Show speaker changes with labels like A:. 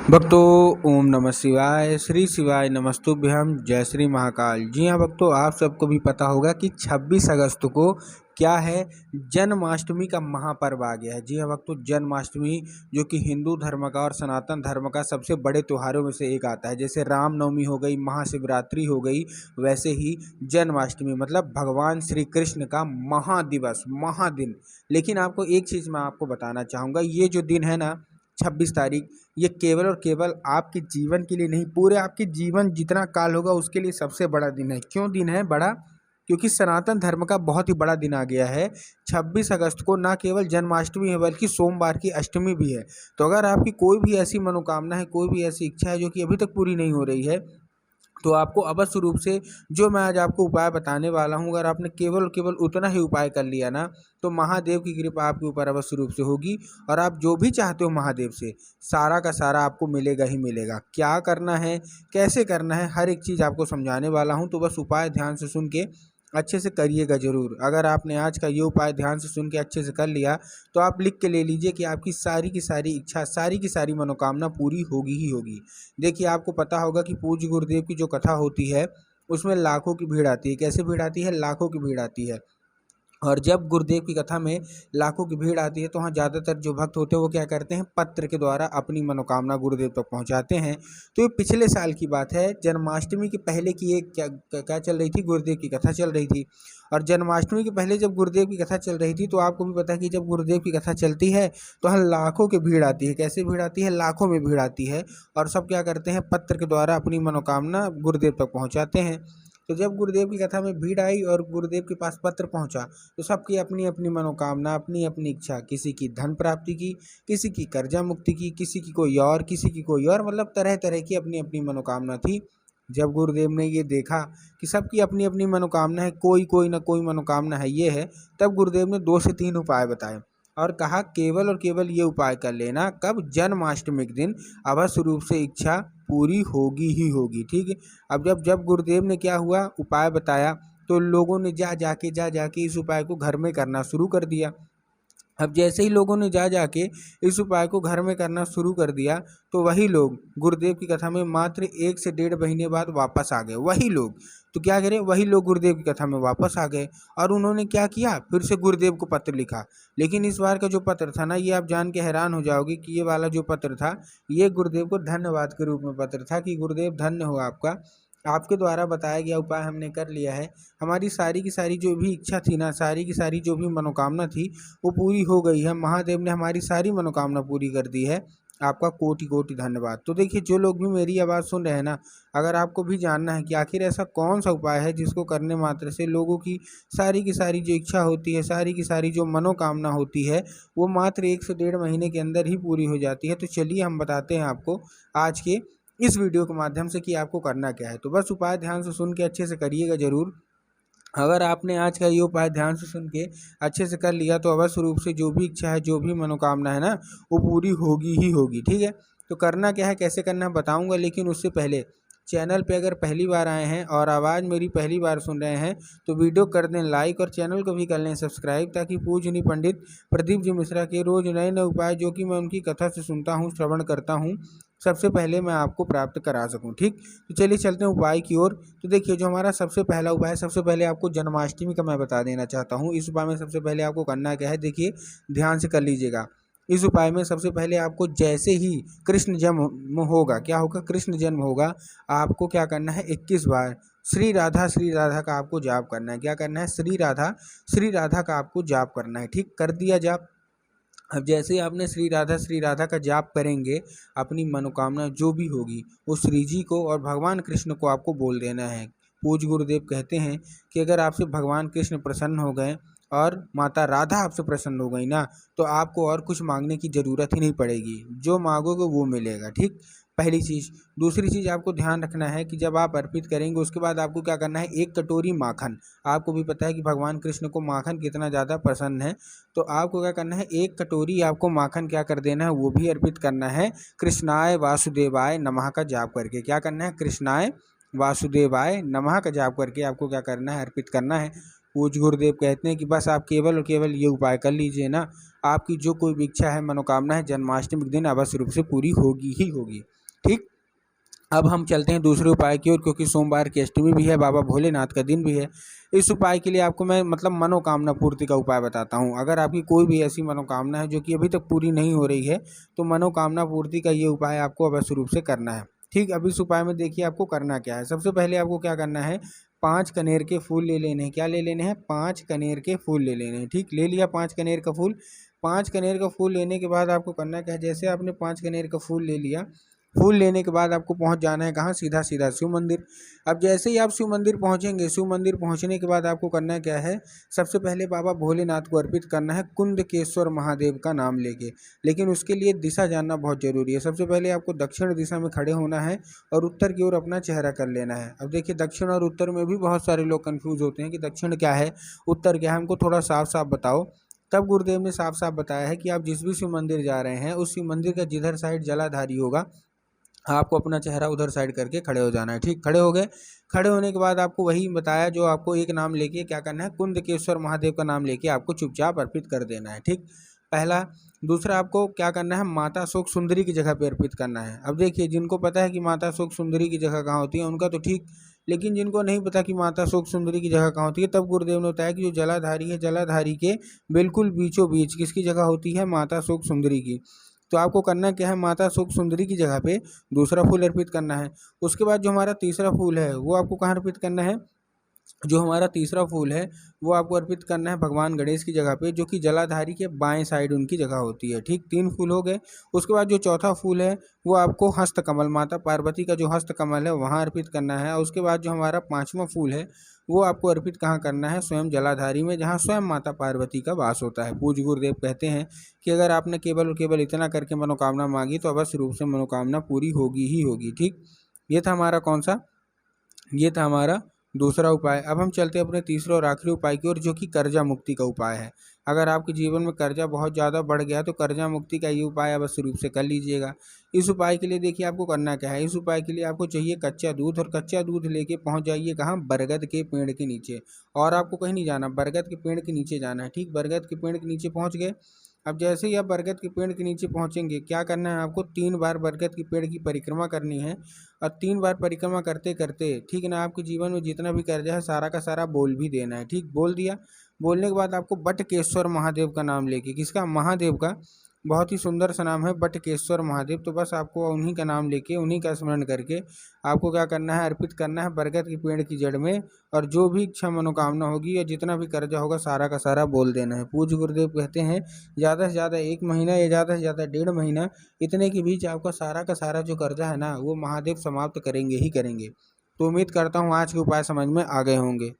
A: भक्तों, ओम नमः शिवाय। श्री शिवाय नमस्तुभ्यम। जय श्री महाकाल। जी हाँ भक्तों, आप सबको भी पता होगा कि 26 अगस्त को क्या है, जन्माष्टमी का महापर्व आ गया है। जी हाँ भक्तों, जन्माष्टमी जो कि हिंदू धर्म का और सनातन धर्म का सबसे बड़े त्योहारों में से एक आता है। जैसे रामनवमी हो गई, महाशिवरात्रि हो गई, वैसे ही जन्माष्टमी मतलब भगवान श्री कृष्ण का महादिवस, महादिन। लेकिन आपको एक चीज़ मैं आपको बताना चाहूँगा, ये जो दिन है ना 26 तारीख, ये केवल और केवल आपके जीवन के लिए नहीं, पूरे आपके जीवन जितना काल होगा उसके लिए सबसे बड़ा दिन है। क्यों दिन है बड़ा? क्योंकि सनातन धर्म का बहुत ही बड़ा दिन आ गया है। 26 अगस्त को ना केवल जन्माष्टमी है बल्कि सोमवार की अष्टमी भी है। तो अगर आपकी कोई भी ऐसी मनोकामना है, कोई भी ऐसी इच्छा है जो कि अभी तक पूरी नहीं हो रही है, तो आपको अवश्य रूप से जो मैं आज आपको उपाय बताने वाला हूँ, अगर आपने केवल और केवल उतना ही उपाय कर लिया ना, तो महादेव की कृपा आपके ऊपर अवश्य रूप से होगी और आप जो भी चाहते हो महादेव से सारा का सारा आपको मिलेगा ही मिलेगा। क्या करना है, कैसे करना है, हर एक चीज़ आपको समझाने वाला हूँ। तो बस उपाय ध्यान से सुन के अच्छे से करिएगा ज़रूर। अगर आपने आज का ये उपाय ध्यान से सुन के अच्छे से कर लिया, तो आप लिख के ले लीजिए कि आपकी सारी की सारी इच्छा, सारी की सारी मनोकामना पूरी होगी ही होगी। देखिए, आपको पता होगा कि पूज्य गुरुदेव की जो कथा होती है उसमें लाखों की भीड़ आती है। कैसे भीड़ आती है? लाखों की भीड़ आती है। और जब गुरुदेव की कथा में लाखों की भीड़ आती है तो वहाँ ज़्यादातर जो भक्त होते हैं वो क्या करते हैं, पत्र के द्वारा अपनी मनोकामना गुरुदेव तक पहुँचाते हैं। तो ये पिछले साल की बात है, जन्माष्टमी के पहले की एक क्या चल रही थी, गुरुदेव की कथा चल रही थी। और जन्माष्टमी के पहले जब गुरुदेव की कथा चल रही थी, तो आपको भी पता है कि जब गुरुदेव की कथा चलती है तो वहाँ लाखों की भीड़ आती है। कैसे भीड़ आती है? लाखों में भीड़ आती है। और सब क्या करते हैं, पत्र के द्वारा अपनी मनोकामना गुरुदेव तक पहुँचाते हैं। तो जब गुरुदेव की कथा में भीड़ आई और गुरुदेव के पास पत्र पहुंचा, तो सबकी अपनी अपनी मनोकामना, अपनी अपनी इच्छा, किसी की धन प्राप्ति की, किसी की कर्जा मुक्ति की, किसी की कोई और, किसी की कोई और, मतलब तरह तरह की अपनी अपनी मनोकामना थी। जब गुरुदेव ने ये देखा कि सबकी अपनी अपनी मनोकामना है, कोई ना कोई मनोकामना है ये है, तब गुरुदेव ने 2 से 3 उपाय बताए और कहा केवल और केवल ये उपाय कर लेना। कब? जन्माष्टमी के दिन अवश्य रूप से इच्छा पूरी होगी ही होगी। ठीक है। अब जब जब गुरुदेव ने क्या हुआ, उपाय बताया, तो लोगों ने जा जाके इस उपाय को घर में करना शुरू कर दिया। अब जैसे ही लोगों ने जा के इस उपाय को घर में करना शुरू कर दिया, तो वही लोग गुरुदेव की कथा में मात्र 1 से 1.5 महीने बाद वापस आ गए। वही लोग, तो क्या करें, वही लोग गुरुदेव की कथा में वापस आ गए और उन्होंने क्या किया, फिर से गुरुदेव को पत्र लिखा। लेकिन इस बार का जो पत्र था ना, ये आप जान के हैरान हो जाओगे कि ये वाला जो पत्र था, ये गुरुदेव को धन्यवाद के रूप में पत्र था कि गुरुदेव धन्य हो आपका, आपके द्वारा बताया गया उपाय हमने कर लिया है। हमारी सारी की सारी जो भी इच्छा थी ना, सारी की सारी जो भी मनोकामना थी, वो पूरी हो गई है। महादेव ने हमारी सारी मनोकामना पूरी कर दी है। आपका कोटि कोटि धन्यवाद। तो देखिए, जो लोग भी मेरी आवाज़ सुन रहे हैं ना, अगर आपको भी जानना है कि आखिर ऐसा कौन सा उपाय है जिसको करने मात्र से लोगों की सारी जो इच्छा होती है, सारी की सारी जो मनोकामना होती है, वो मात्र 1 से 1.5 महीने के अंदर ही पूरी हो जाती है, तो चलिए हम बताते हैं आपको आज के इस वीडियो के माध्यम से कि आपको करना क्या है। तो बस उपाय ध्यान से सुन के अच्छे से करिएगा ज़रूर। अगर आपने आज का ये उपाय ध्यान से सुन के अच्छे से कर लिया, तो अवश्य रूप से जो भी इच्छा है, जो भी मनोकामना है ना, वो पूरी होगी ही होगी। ठीक है। तो करना क्या है, कैसे करना है बताऊंगा, लेकिन उससे पहले चैनल पे अगर पहली बार आए हैं और आवाज़ मेरी पहली बार सुन रहे हैं, तो वीडियो कर दें लाइक और चैनल को भी कर लें सब्सक्राइब, ताकि पूजनीय पंडित प्रदीप जी मिश्रा के रोज़ नए नए उपाय जो कि मैं उनकी कथा से सुनता हूँ, श्रवण करता हूँ, सबसे पहले मैं आपको प्राप्त करा सकूं। ठीक। तो चलिए चलते हैं उपाय की ओर। तो देखिए, जो हमारा सबसे पहला उपाय है, सबसे पहले आपको जन्माष्टमी का मैं बता देना चाहता हूं। इस उपाय में सबसे पहले आपको करना क्या है, देखिए ध्यान से कर लीजिएगा। इस उपाय में सबसे पहले आपको जैसे ही कृष्ण जन्म होगा, क्या होगा, कृष्ण जन्म होगा, आपको क्या करना है, 21 बार श्री राधा का आपको जाप करना है। क्या करना है? श्री राधा का आपको जाप करना है। ठीक, कर दिया जाप। अब जैसे ही आपने श्री राधा का जाप करेंगे, अपनी मनोकामना जो भी होगी वो श्री जी को और भगवान कृष्ण को आपको बोल देना है। पूज्य गुरुदेव कहते हैं कि अगर आपसे भगवान कृष्ण प्रसन्न हो गए और माता राधा आपसे प्रसन्न हो गई ना, तो आपको और कुछ मांगने की ज़रूरत ही नहीं पड़ेगी, जो मांगोगे वो मिलेगा। ठीक, पहली चीज़। दूसरी चीज़ आपको ध्यान रखना है कि जब आप अर्पित करेंगे उसके बाद आपको क्या करना है, 1 कटोरी माखन, आपको भी पता है कि भगवान कृष्ण को माखन कितना ज़्यादा पसंद है, तो आपको क्या करना है, 1 कटोरी आपको माखन क्या कर देना है, वो भी अर्पित करना है। कृष्णाय वासुदेवाय नमः का जाप करके क्या करना है, कृष्णाय वासुदेवाय नमः का जाप करके आपको क्या करना है, अर्पित करना है। पूज्य गुरुदेव कहते हैं कि बस आप केवल और केवल ये उपाय कर लीजिए ना, आपकी जो कोई भी इच्छा है, मनोकामना है, जन्माष्टमी के दिन अवश्य रूप से पूरी होगी ही होगी। ठीक। अब हम चलते हैं दूसरे उपाय की ओर, क्योंकि सोमवार की अष्टमी भी है, बाबा भोलेनाथ का दिन भी है। इस उपाय के लिए आपको मैं मनोकामना पूर्ति का उपाय बताता हूँ। अगर आपकी कोई भी ऐसी मनोकामना है जो कि अभी तक पूरी नहीं हो रही है, तो मनोकामना पूर्ति का ये उपाय आपको अवश्य रूप से करना है। ठीक। अब इस उपाय में देखिए आपको करना क्या है। सबसे पहले आपको क्या करना है, 5 कनेर के फूल ले लेने हैं। क्या ले लेने हैं? 5 कनेर के फूल ले लेने हैं। ठीक। ले लिया 5 कनेर का फूल। 5 कनेर का फूल लेने के बाद आपको करना क्या है, जैसे आपने 5 कनेर का फूल ले लिया, फूल लेने के बाद आपको पहुंच जाना है कहाँ? सीधा सीधा शिव मंदिर। अब जैसे ही आप शिव मंदिर पहुंचेंगे, शिव मंदिर पहुंचने के बाद आपको करना क्या है, सबसे पहले बाबा भोलेनाथ को अर्पित करना है कुंदकेश्वर महादेव का नाम लेके। लेकिन उसके लिए दिशा जानना बहुत जरूरी है। सबसे पहले आपको दक्षिण दिशा में खड़े होना है और उत्तर की ओर अपना चेहरा कर लेना है। अब देखिए दक्षिण और उत्तर में भी बहुत सारे लोग कन्फ्यूज होते हैं कि दक्षिण क्या है, उत्तर क्या है, हमको थोड़ा साफ साफ बताओ। तब गुरुदेव ने साफ साफ बताया है कि आप जिस भी शिव मंदिर जा रहे हैं, उस शिव मंदिर का जिधर साइड जलाधारी होगा, आपको अपना चेहरा उधर साइड करके खड़े हो जाना है। ठीक। खड़े हो गए। खड़े होने के बाद आपको वही बताया जो आपको एक नाम लेके क्या करना है, कुंदकेश्वर महादेव का नाम लेके आपको चुपचाप अर्पित कर देना है। ठीक। पहला। दूसरा आपको क्या करना है, माता शोक सुंदरी की जगह पे अर्पित करना है। अब देखिए जिनको पता है कि माता शोक सुंदरी की जगह कहाँ होती है उनका तो ठीक, लेकिन जिनको नहीं पता कि माता शोक सुंदरी की जगह कहाँ होती है, तब गुरुदेव ने बताया कि जो जलाधारी है, जलाधारी के बिल्कुल बीचों बीच किसकी जगह होती है, माता शोक सुंदरी की। तो आपको करना क्या है, माता शोक सुंदरी की जगह पे दूसरा फूल अर्पित करना है। उसके बाद जो हमारा तीसरा फूल है वो आपको कहाँ अर्पित करना है, जो हमारा तीसरा फूल है वो आपको अर्पित करना है भगवान गणेश की जगह पे, जो कि जलाधारी के बाएं साइड उनकी जगह होती है। ठीक। 3 फूल हो गए। उसके बाद जो चौथा फूल है वो आपको हस्त कमल, माता पार्वती का जो हस्त कमल है वहाँ अर्पित करना है। और उसके बाद जो हमारा 5वां फूल है वो आपको अर्पित कहाँ करना है, स्वयं जलाधारी में, जहाँ स्वयं माता पार्वती का वास होता है। पूज्य गुरुदेव कहते हैं कि अगर आपने केवल और केवल इतना करके मनोकामना मांगी तो अवश्य रूप से मनोकामना पूरी होगी ही होगी। ठीक। ये था हमारा कौन सा, ये था हमारा दूसरा उपाय। अब हम चलते हैं अपने तीसरे और आखिरी उपाय की ओर, जो कि कर्जा मुक्ति का उपाय है। अगर आपके जीवन में कर्जा बहुत ज़्यादा बढ़ गया तो कर्जा मुक्ति का ये उपाय अवश्य रूप से कर लीजिएगा। इस उपाय के लिए देखिए आपको करना क्या है, इस उपाय के लिए आपको चाहिए कच्चा दूध, और कच्चा दूध लेके पहुंच जाइए कहाँ, बरगद के पेड़ के नीचे। और आपको कहीं नहीं जाना, बरगद के पेड़ के नीचे जाना है। ठीक। बरगद के पेड़ के नीचे पहुँच गए। अब जैसे ही आप बरगद के पेड़ के नीचे पहुंचेंगे, क्या करना है आपको, 3 बार बरगद के पेड़ की परिक्रमा करनी है। और 3 बार परिक्रमा करते करते, ठीक ना, आपके जीवन में जितना भी कर्जा है सारा का सारा बोल भी देना है। ठीक। बोल दिया। बोलने के बाद आपको बटकेश्वर महादेव का नाम लेके, किसका, महादेव का, बहुत ही सुंदर सा नाम है बटकेश्वर महादेव। तो बस आपको उन्हीं का नाम लेके, उन्हीं का स्मरण करके आपको क्या करना है, अर्पित करना है बरगद के पेड़ की जड़ में। और जो भी इच्छा मनोकामना होगी या जितना भी कर्जा होगा सारा का सारा बोल देना है। पूज्य गुरुदेव कहते हैं ज़्यादा से ज़्यादा 1 महीना या ज़्यादा से ज़्यादा 1.5 महीना, इतने के बीच आपका सारा का सारा जो कर्जा है ना वो महादेव समाप्त करेंगे ही करेंगे। तो उम्मीद करता हूँ आज के उपाय समझ में आ गए होंगे।